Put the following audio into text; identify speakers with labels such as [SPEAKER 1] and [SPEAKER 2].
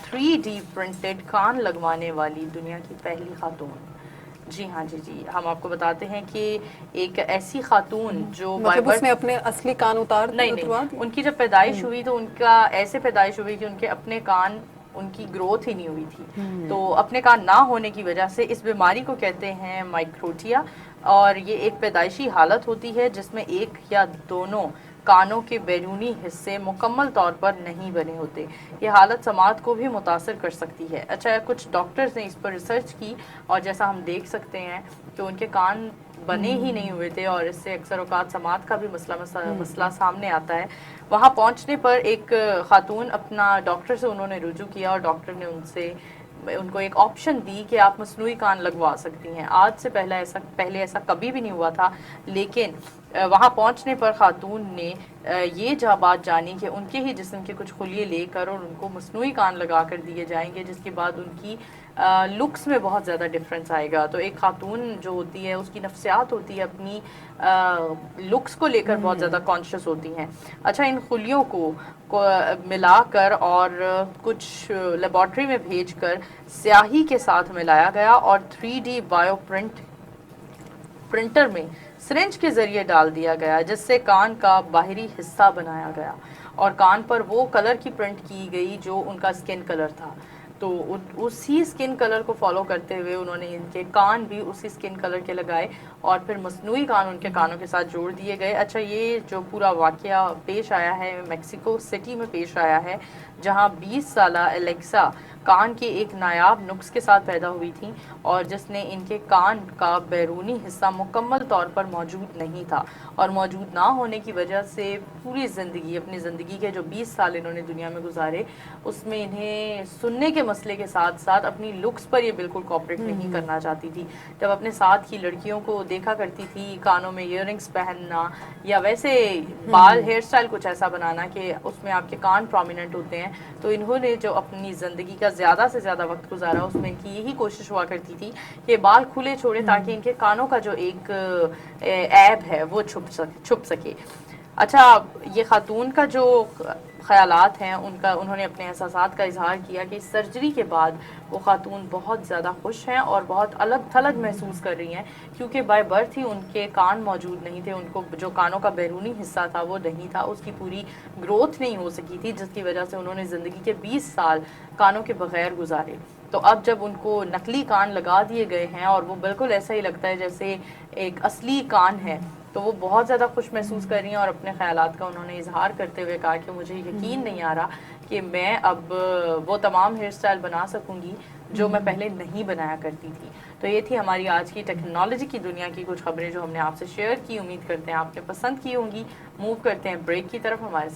[SPEAKER 1] 3D printed کان لگوانے والی دنیا کی پہلی خاتون. جی ہاں جی ہم آپ کو بتاتے ہیں کہ ایک ایسی خاتون جو
[SPEAKER 2] مطلب اس نے اپنے اصلی کان
[SPEAKER 1] نہیں ان کی جب پیدائش ہوئی تو ان کا ایسے پیدائش ہوئی کہ ان کے اپنے کان ان کی گروتھ ہی نہیں ہوئی تھی. تو اپنے کان نہ ہونے کی وجہ سے اس بیماری کو کہتے ہیں مائکروٹیا، اور یہ ایک پیدائشی حالت ہوتی ہے جس میں ایک یا دونوں کانوں کے بیرونی حصے مکمل طور پر نہیں بنے ہوتے. یہ حالت سماعت کو بھی متاثر کر سکتی ہے. اچھا، کچھ ڈاکٹرز نے اس پر ریسرچ کی اور جیسا ہم دیکھ سکتے ہیں کہ ان کے کان بنے ہی نہیں ہوئے تھے، اور اس سے اکثر اوقات سماعت کا بھی مسئلہ سامنے آتا ہے. وہاں پہنچنے پر ایک خاتون اپنا ڈاکٹر سے انہوں نے رجوع کیا، اور ڈاکٹر نے ان کو ایک آپشن دی کہ آپ مصنوعی کان لگوا سکتی ہیں. آج سے پہلے ایسا کبھی بھی نہیں ہوا تھا، لیکن وہاں پہنچنے پر خاتون نے یہ بات جانی کہ ان کے ہی جسم کے کچھ خلیے لے کر اور ان کو مصنوعی کان لگا کر دیے جائیں گے، جس کے بعد ان کی لکس میں بہت زیادہ ڈفرینس آئے گا. تو ایک خاتون جو ہوتی ہے اس کی نفسیات ہوتی ہے اپنی لکس کو لے کر بہت زیادہ کانشیس ہوتی ہیں. اچھا، ان خلیوں کو ملا کر اور کچھ لیبارٹری میں بھیج کر سیاہی کے ساتھ ملایا گیا اور 3D بایو پرنٹر میں سرنج کے ذریعے ڈال دیا گیا، جس سے کان کا باہری حصہ بنایا گیا اور کان پر وہ کلر کی پرنٹ کی گئی جو ان کا سکن کلر تھا. تو اسی سکن کلر کو فالو کرتے ہوئے انہوں نے ان کے کان بھی اسی سکن کلر کے لگائے اور پھر مصنوعی کان ان کے کانوں کے ساتھ جوڑ دیے گئے. اچھا، یہ جو پورا واقعہ پیش آیا ہے میکسیکو سٹی میں پیش آیا ہے، جہاں 20 سالہ الیکسا کان کے ایک نایاب نقص کے ساتھ پیدا ہوئی تھی، اور جس نے ان کے کان کا بیرونی حصہ مکمل طور پر موجود نہیں تھا، اور موجود نہ ہونے کی وجہ سے پوری اپنی زندگی کے جو 20 سال انہوں نے دنیا میں گزارے، اس میں انہیں سننے کے مسئلے کے ساتھ ساتھ اپنی لکس پر یہ بالکل کوآپریٹ نہیں کرنا چاہتی تھی. جب اپنے ساتھ کی لڑکیوں کو دیکھا کرتی تھی کانوں میں ایئر رنگس پہننا یا ویسے بال ہیئر سٹائل کچھ ایسا بنانا کہ اس میں آپ کے کان پرومیننٹ ہوتے ہیں، تو انہوں نے جو اپنی زندگی کا زیادہ سے زیادہ وقت گزارا اس میں ان کی یہی کوشش ہوا کرتی تھی کہ بال کھلے چھوڑے تاکہ ان کے کانوں کا جو ایک عیب ہے وہ چھپ سکے. اچھا، یہ خاتون کا جو خیالات ہیں انہوں نے اپنے احساسات کا اظہار کیا کہ سرجری کے بعد وہ خاتون بہت زیادہ خوش ہیں اور بہت الگ تھلگ محسوس کر رہی ہیں، کیونکہ بائی برتھ ہی ان کے کان موجود نہیں تھے. ان کو جو کانوں کا بیرونی حصہ تھا وہ نہیں تھا، اس کی پوری گروتھ نہیں ہو سکی تھی، جس کی وجہ سے انہوں نے زندگی کے 20 سال کانوں کے بغیر گزارے. تو اب جب ان کو نقلی کان لگا دیے گئے ہیں اور وہ بالکل ایسا ہی لگتا ہے جیسے ایک اصلی کان ہے، تو وہ بہت زیادہ خوش محسوس کر رہی ہیں، اور اپنے خیالات کا انہوں نے اظہار کرتے ہوئے کہا کہ مجھے یقین نہیں آ رہا کہ میں اب وہ تمام ہیئر سٹائل بنا سکوں گی جو میں پہلے نہیں بنایا کرتی تھی. تو یہ تھی ہماری آج کی ٹیکنالوجی کی دنیا کی کچھ خبریں جو ہم نے آپ سے شیئر کی. امید کرتے ہیں آپ نے پسند کی ہوں گی. موو کرتے ہیں بریک کی طرف، ہمارے ساتھ